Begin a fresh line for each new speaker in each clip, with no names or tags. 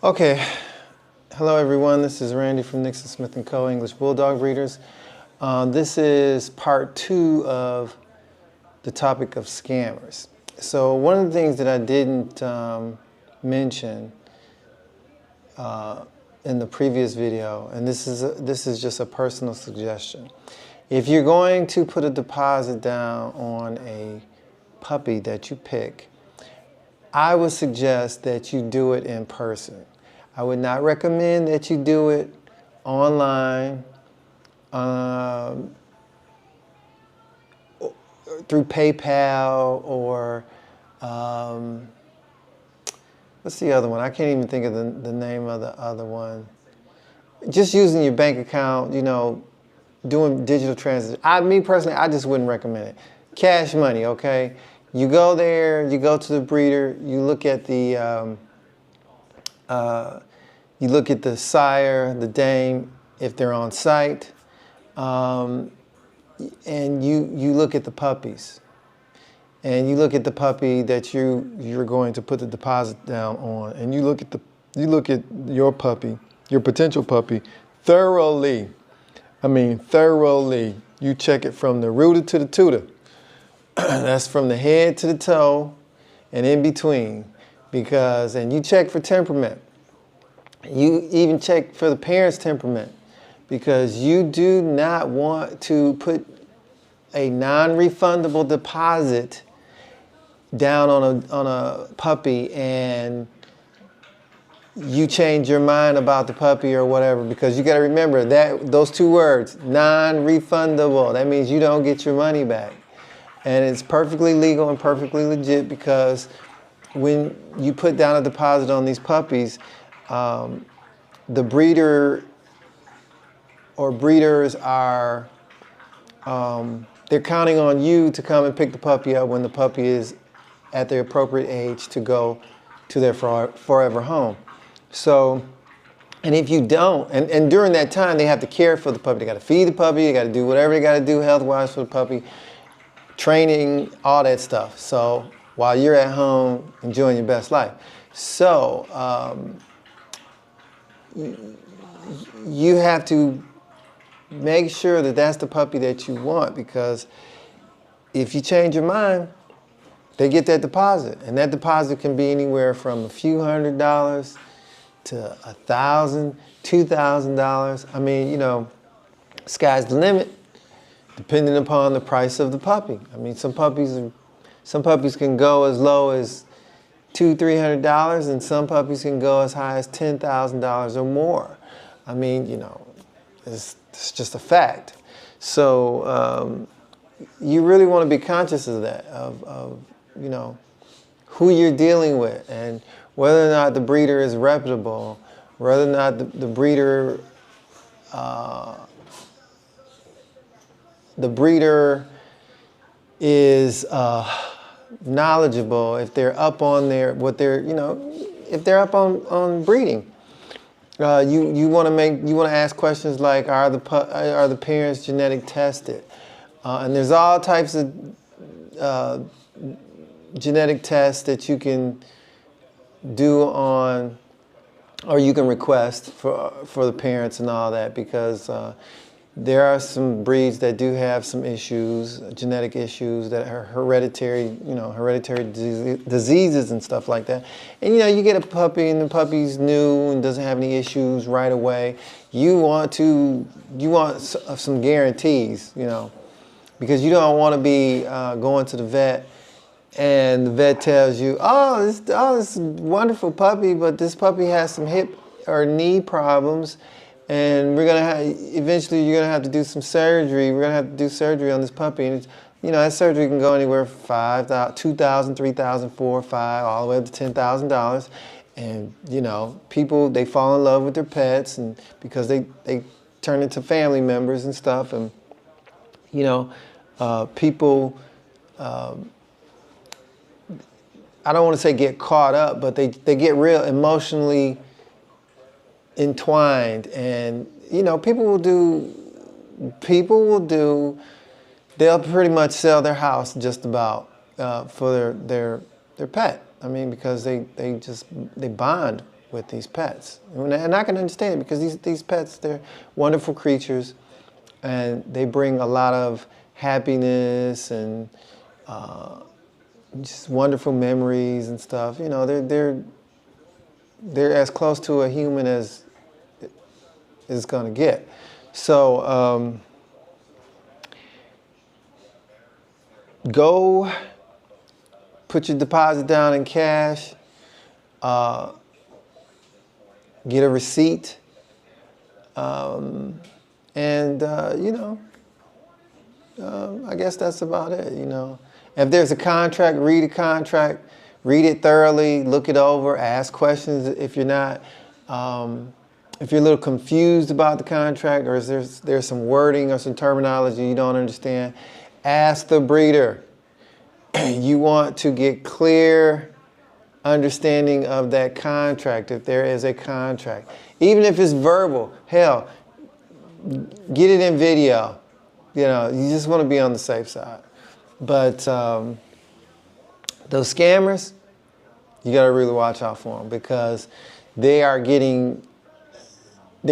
Okay, hello everyone. This is Randy from Nixon Smith & Co. English Bulldog Breeders. This is part 2 of the topic of scammers. So one of the things that I didn't mention in the previous video, and this is just a personal suggestion. If you're going to put a deposit down on a puppy that you pick, I would suggest that you do it in person. I would not recommend that you do it online, through PayPal, or what's the other one? I can't even think of the name of the other one. Just using your bank account, you know, doing digital transactions. Me personally, I just wouldn't recommend it. Cash money, okay? You go there, you go to the breeder, you look at the sire, the dame, if they're on site, and you look at the puppies, and you look at the puppy that you're going to put the deposit down on, and you look at your puppy, your potential puppy, thoroughly. I mean thoroughly. You check it from the rooter to the tutor. That's from the head to the toe and in between, and you check for temperament. You even check for the parent's temperament, because you do not want to put a non-refundable deposit down on a puppy and you change your mind about the puppy or whatever, because you got to remember that those two words, non-refundable, that means you don't get your money back. And it's perfectly legal and perfectly legit, because when you put down a deposit on these puppies, the breeder or breeders are, they're counting on you to come and pick the puppy up when the puppy is at the appropriate age to go to their forever home. So, and if you don't, and during that time they have to care for the puppy, they got to feed the puppy, they got to do whatever they got to do health-wise for the puppy, training, all that stuff. So while you're at home enjoying your best life. So you have to make sure that that's the puppy that you want, because if you change your mind, they get that deposit, and that deposit can be anywhere from a few $100s to $1,000, $2,000. I mean, you know, sky's the limit, depending upon the price of the puppy. I mean, some puppies can go as low as $200, $300, and some puppies can go as high as $10,000 or more. I mean, you know, it's just a fact. So you really want to be conscious of that, of you know, who you're dealing with, and whether or not the breeder is reputable, whether or not the breeder is knowledgeable, if they're up on if they're up on breeding. You want to ask questions like, are the parents genetic tested? And there's all types of genetic tests that you can do on, or you can request for the parents and all that, because there are some breeds that do have some issues, genetic issues that are hereditary, hereditary diseases and stuff like that. And you get a puppy and the puppy's new and doesn't have any issues right away. You want some guarantees, because you don't want to be going to the vet and the vet tells you, oh, this wonderful puppy, but this puppy has some hip or knee problems, and eventually you're gonna have to do some surgery. We're gonna have to do surgery on this puppy, and that surgery can go anywhere from $2,000, $3,000, $4,000, $5,000, all the way up to $10,000. And people, they fall in love with their pets, and because they turn into family members and stuff, and people. I don't want to say get caught up, but they get real emotionally entwined, and people will do, they'll pretty much sell their house just about for their pet. I mean, because they bond with these pets. And I can understand it because these pets, they're wonderful creatures and they bring a lot of happiness and just wonderful memories and stuff. You know, they're as close to a human as it's gonna get. So go put your deposit down in cash, get a receipt, and you know, I guess that's about it. You know, if there's a contract, read a contract, read it thoroughly, look it over, ask questions if you're not. If you're a little confused about the contract, or there's some wording or some terminology you don't understand, ask the breeder. You want to get clear understanding of that contract, if there is a contract. Even if it's verbal, hell, get it in video. You know, you just want to be on the safe side. But those scammers, you got to really watch out for them because there are a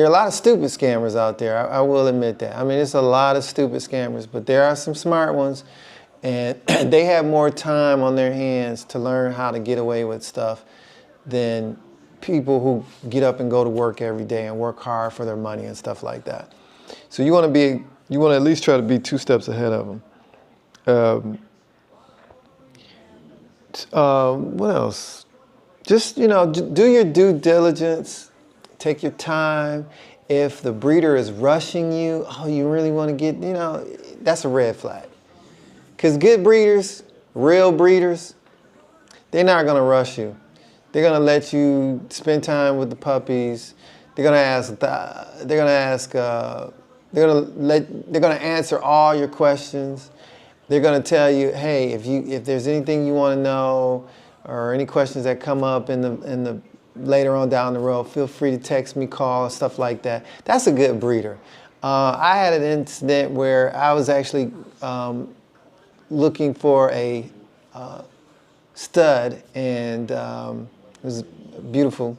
lot of stupid scammers out there. I will admit that. I mean, it's a lot of stupid scammers, but there are some smart ones, and they have more time on their hands to learn how to get away with stuff than people who get up and go to work every day and work hard for their money and stuff like that. So you want to at least try to be 2 steps ahead of them. What else? Just, you know, do your due diligence. Take your time. If the breeder is rushing you, oh, you really want to get, you know, that's a red flag. Because good breeders, real breeders, they're not going to rush you. They're going to let you spend time with the puppies. They're going to answer all your questions. They're going to tell you, hey, if there's anything you want to know or any questions that come up in the later on down the road, feel free to text me, call, stuff like that. That's a good breeder. I had an incident where I was actually looking for a stud, and it was beautiful.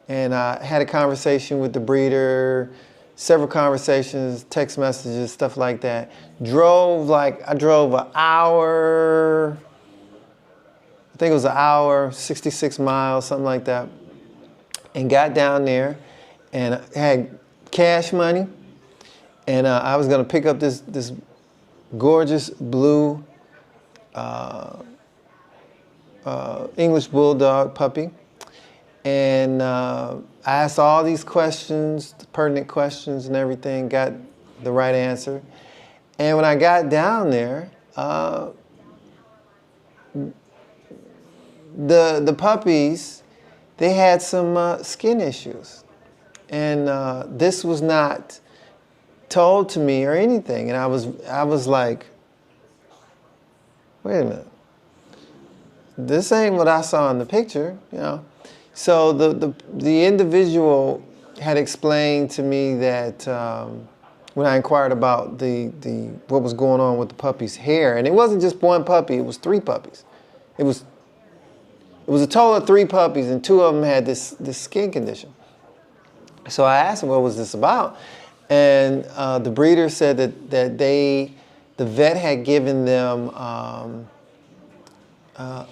And I had a conversation with the breeder, several conversations, text messages, stuff like that. I drove an hour, I think it was an hour, 66 miles, something like that, and got down there and had cash money, and I was gonna pick up this gorgeous blue English Bulldog puppy, and I asked all these questions, the pertinent questions and everything, got the right answer, and when I got down there, the puppies, they had some skin issues, and this was not told to me or anything, and I was like, wait a minute, this ain't what I saw in the picture, you know. So the individual had explained to me that when I inquired about what was going on with the puppy's hair, and it wasn't just one puppy, it was 3 puppies. It was a total of 3 puppies, and 2 of them had this skin condition. So I asked him, what was this about? And the breeder said that the vet had given them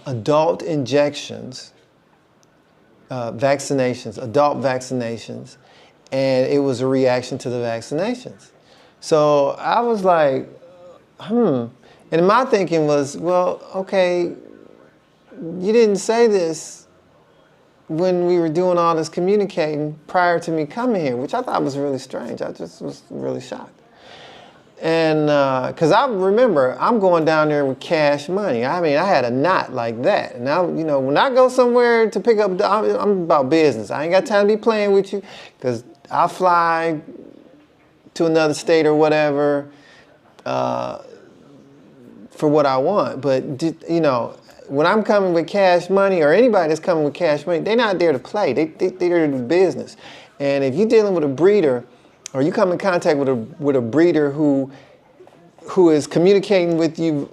adult injections, adult vaccinations, and it was a reaction to the vaccinations. So I was like, and my thinking was, well, okay, you didn't say this when we were doing all this communicating prior to me coming here, which I thought was really strange. I just was really shocked. And because I remember, I'm going down there with cash money. I mean, I had a knot like that. And now, you know, when I go somewhere to pick up, I'm about business. I ain't got time to be playing with you, because I'll fly to another state or whatever for what I want. But, you know, when I'm coming with cash money, or anybody that's coming with cash money, they're not there to play. They're there to do business. And if you're dealing with a breeder, or you come in contact with a breeder who is communicating with you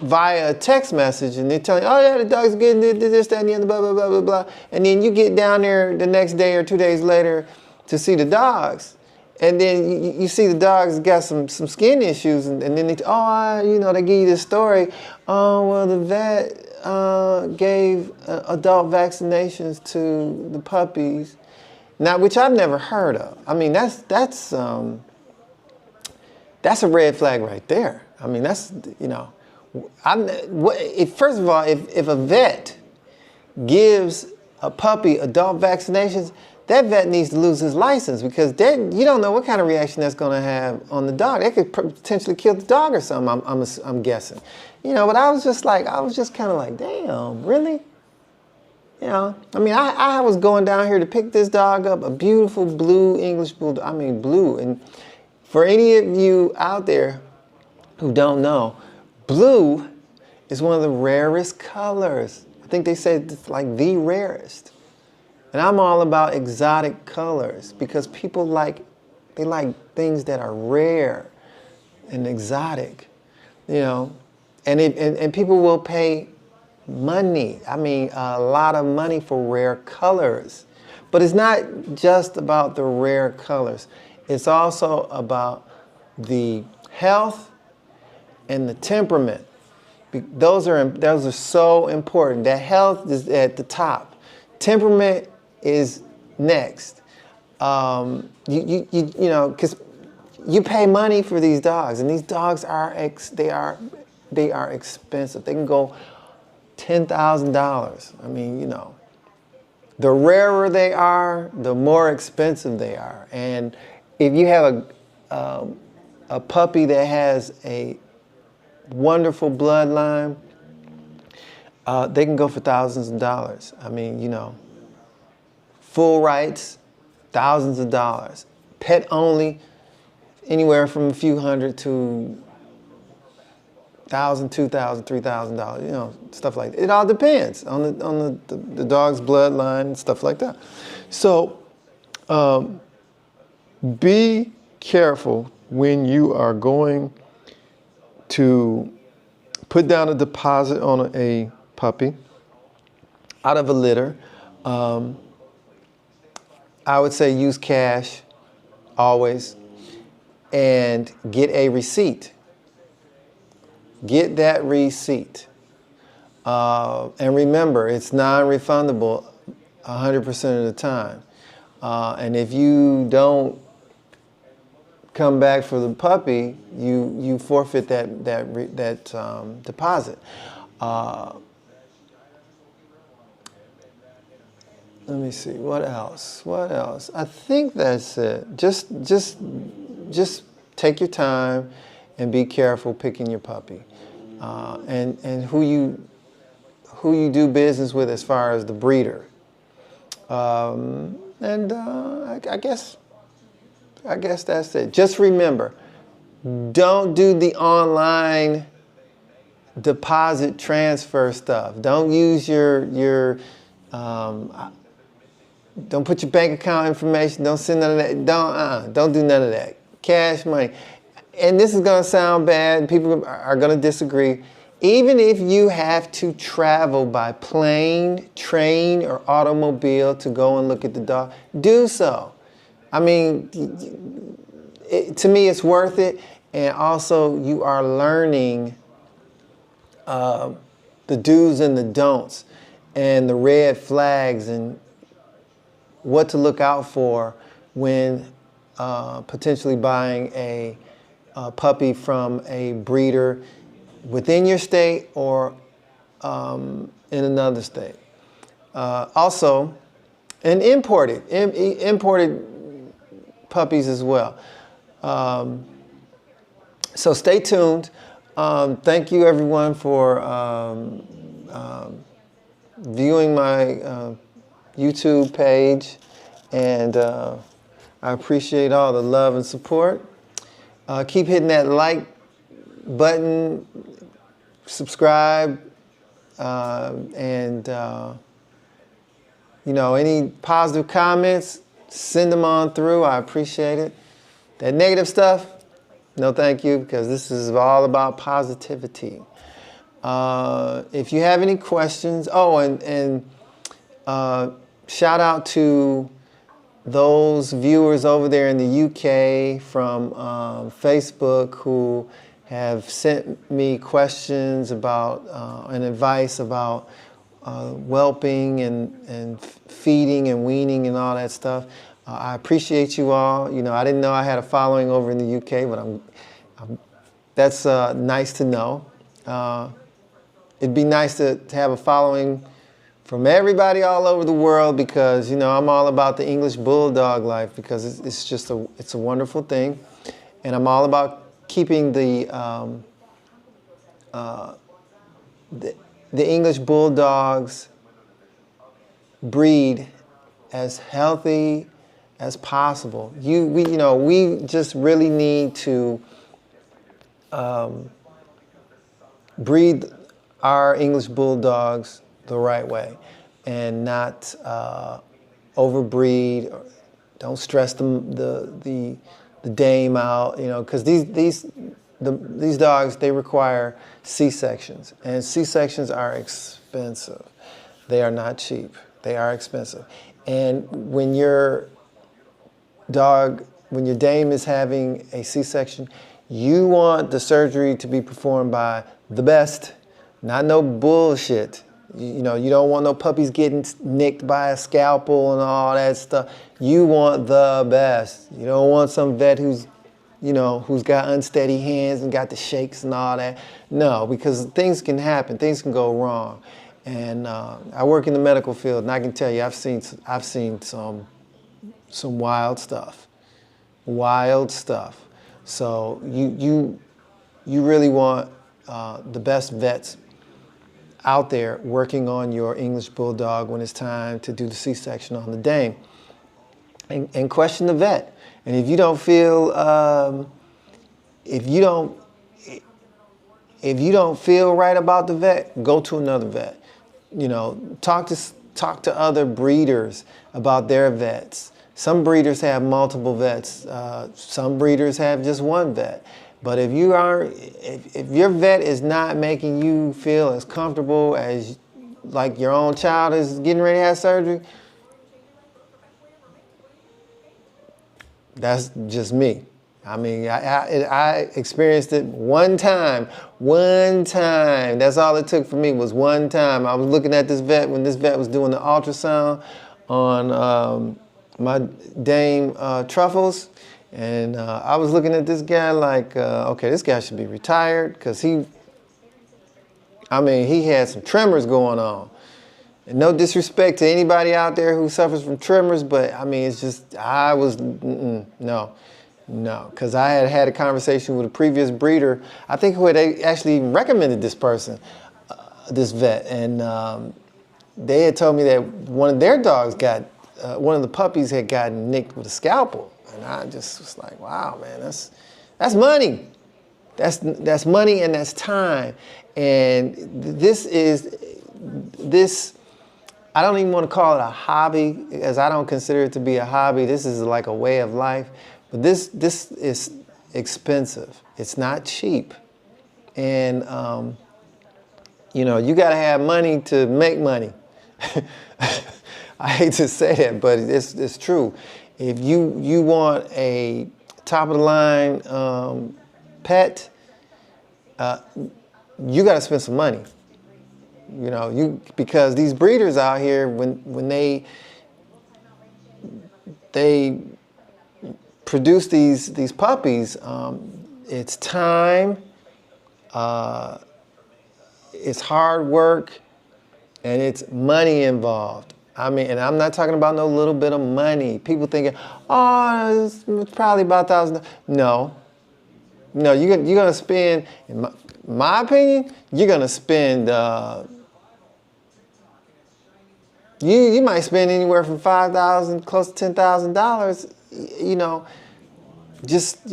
via a text message, and they're telling you, oh yeah, the dog's getting this, that, and the other, blah, blah, blah, blah, blah. And then you get down there the next day or 2 days later to see the dogs. And then you see the dog's got some skin issues, and then they, they give you this story. Oh, well, the vet gave adult vaccinations to the puppies. Now, which I've never heard of. I mean, that's a red flag right there. I mean, that's, first of all, if a vet gives a puppy adult vaccinations, that vet needs to lose his license, because then you don't know what kind of reaction that's going to have on the dog. That could potentially kill the dog or something, I'm guessing. But I was just kind of like, damn, really? I mean, I was going down here to pick this dog up, a beautiful blue English bulldog. I mean, blue. And for any of you out there who don't know, blue is one of the rarest colors. I think they say it's like the rarest. And I'm all about exotic colors, because people like things that are rare and exotic, and people will pay money. I mean, a lot of money for rare colors. But it's not just about the rare colors. It's also about the health and the temperament. Those are so important. That health is at the top. Temperament is next. Because you pay money for these dogs, and these dogs are expensive. They can go $10,000. I mean, the rarer they are, the more expensive they are. And if you have a puppy that has a wonderful bloodline, they can go for thousands of dollars. I mean, full rights, thousands of dollars. Pet only, anywhere from a few hundred to $1,000, $2,000, $3,000, stuff like that. It all depends on the dog's bloodline and stuff like that. So be careful when you are going to put down a deposit on a puppy out of a litter. I would say use cash always, and get a receipt. Get that receipt. And remember, it's non-refundable 100% of the time. And if you don't come back for the puppy, you forfeit that deposit. Let me see, what else? I think that's it. Just take your time and be careful picking your puppy. And who you do business with as far as the breeder. I guess that's it. Just remember, don't do the online deposit transfer stuff. Don't use don't put your bank account information. Don't send none of that. Don't do none of that. Cash money. And this is going to sound bad. People are going to disagree. Even if you have to travel by plane, train, or automobile to go and look at the dog, do so. I mean, to me, it's worth it. And also, you are learning the do's and the don'ts, and the red flags, and what to look out for when potentially buying a puppy from a breeder within your state or in another state. Also, and imported puppies as well. So stay tuned. Thank you everyone for viewing my YouTube page, and I appreciate all the love and support. Keep hitting that like button, subscribe, and any positive comments, send them on through. I appreciate it. That negative stuff, no thank you, because this is all about positivity. If you have any questions, shout out to those viewers over there in the UK from Facebook who have sent me questions about and advice about whelping and feeding and weaning and all that stuff. I appreciate you all. You know, I didn't know I had a following over in the UK, but that's nice to know. It'd be nice to have a following from everybody all over the world, because, you know, I'm all about the English Bulldog life, because it's a wonderful thing. And I'm all about keeping the English Bulldogs breed as healthy as possible. We just really need to breed our English Bulldogs the right way, and not overbreed. Or don't stress the dame out, you know, because these dogs, they require C-sections, and C-sections are expensive. They are not cheap. They are expensive. And when your dame is having a C-section, you want the surgery to be performed by the best, not no bullshit. You know, you don't want no puppies getting nicked by a scalpel and all that stuff. You want the best. You don't want some vet who's got unsteady hands and got the shakes and all that. No, because things can happen. Things can go wrong. And I work in the medical field, and I can tell you, I've seen some wild stuff. Wild stuff. So you really want the best vets out there working on your English Bulldog when it's time to do the C-section on the dame. And question the vet. And if you don't feel if you don't feel right about the vet, go to another vet. You know, talk to other breeders about their vets. Some breeders have multiple vets. Some breeders have just one vet. But if your vet is not making you feel as comfortable as like your own child is getting ready to have surgery, that's just me. I mean, I experienced it one time. One time. That's all it took for me, was one time. I was looking at this vet when this vet was doing the ultrasound on my dame Truffles. And I was looking at this guy like, okay, this guy should be retired, because he had some tremors going on. And no disrespect to anybody out there who suffers from tremors, but I mean, it's just, no, because I had a conversation with a previous breeder, I think, who had actually recommended this person, this vet, and they had told me that one of their dogs one of the puppies had gotten nicked with a scalpel. And I just was like, wow, man, that's money. That's money, and that's time. And this, I don't even want to call it a hobby, as I don't consider it to be a hobby. This is like a way of life. But this is expensive. It's not cheap. And, you know, you got to have money to make money. I hate to say that, but it's true. If you want a top-of-the-line pet, you got to spend some money. You know, because these breeders out here, when they produce these puppies, it's time, it's hard work, and it's money involved. I mean, and I'm not talking about no little bit of money. People thinking, oh, it's probably about $1,000. No, you're gonna spend, in my opinion, you're gonna spend. You might spend anywhere from $5,000, close to $10,000. You know, just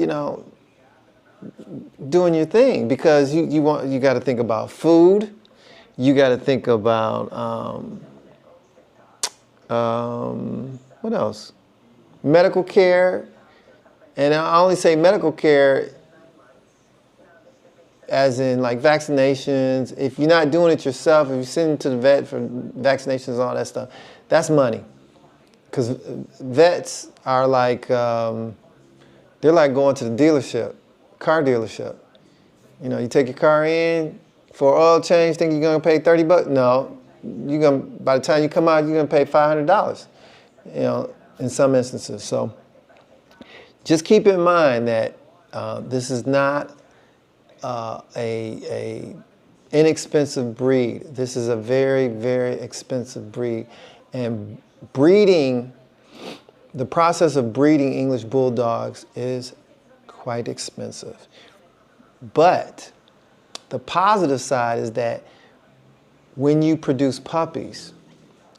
doing your thing, because you got to think about food. You got to think about. What else? Medical care. And I only say medical care as in like vaccinations. If you're not doing it yourself, if you're sending to the vet for vaccinations and all that stuff, that's money. Because vets are like, they're like going to the dealership, car dealership. You know, you take your car in for oil change, think you're gonna pay 30 bucks? No, you're gonna, by the time you come out, you're gonna pay $500, you know, in some instances. So just keep in mind that this is not a inexpensive breed. This is a very, very expensive breed. And breeding, the process of breeding English Bulldogs is quite expensive. But the positive side is that when you produce puppies,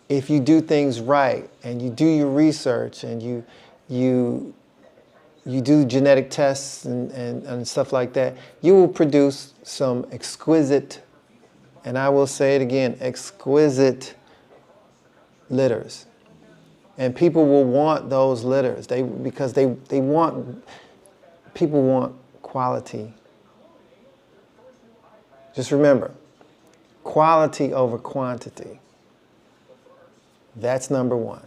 if you do things right and you do your research and you do genetic tests and stuff like that, you will produce some exquisite, and I will say it again, exquisite litters. And people will want those litters because people want quality. Just remember, quality over quantity. That's number one.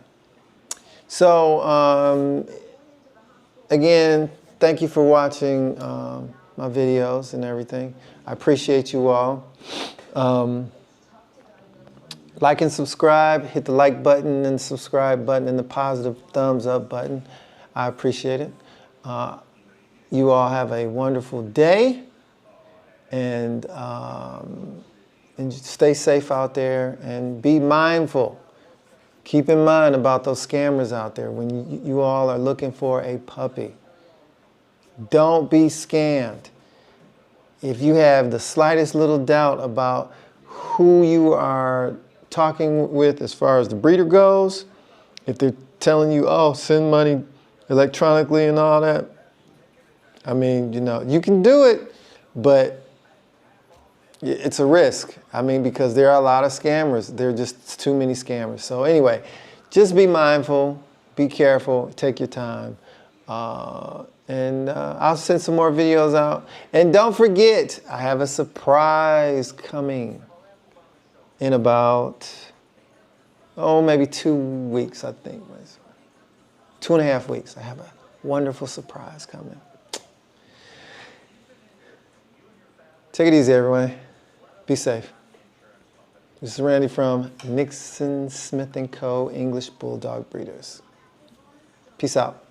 So, again, thank you for watching my videos and everything. I appreciate you all. Like and subscribe. Hit the like button and subscribe button and the positive thumbs up button. I appreciate it. You all have a wonderful day. And stay safe out there and be mindful. Keep in mind about those scammers out there when you all are looking for a puppy. Don't be scammed. If you have the slightest little doubt about who you are talking with as far as the breeder goes, if they're telling you, oh, send money electronically and all that, I mean, you know, you can do it, but it's a risk. I mean, because there are a lot of scammers. There are just too many scammers. So anyway, just be mindful, be careful, take your time. And I'll send some more videos out. And don't forget, I have a surprise coming in about, maybe 2 weeks, I think. 2.5 weeks. I have a wonderful surprise coming. Take it easy, everyone. Be safe. This is Randy from Nixon Smith & Co. English Bulldog Breeders. Peace out.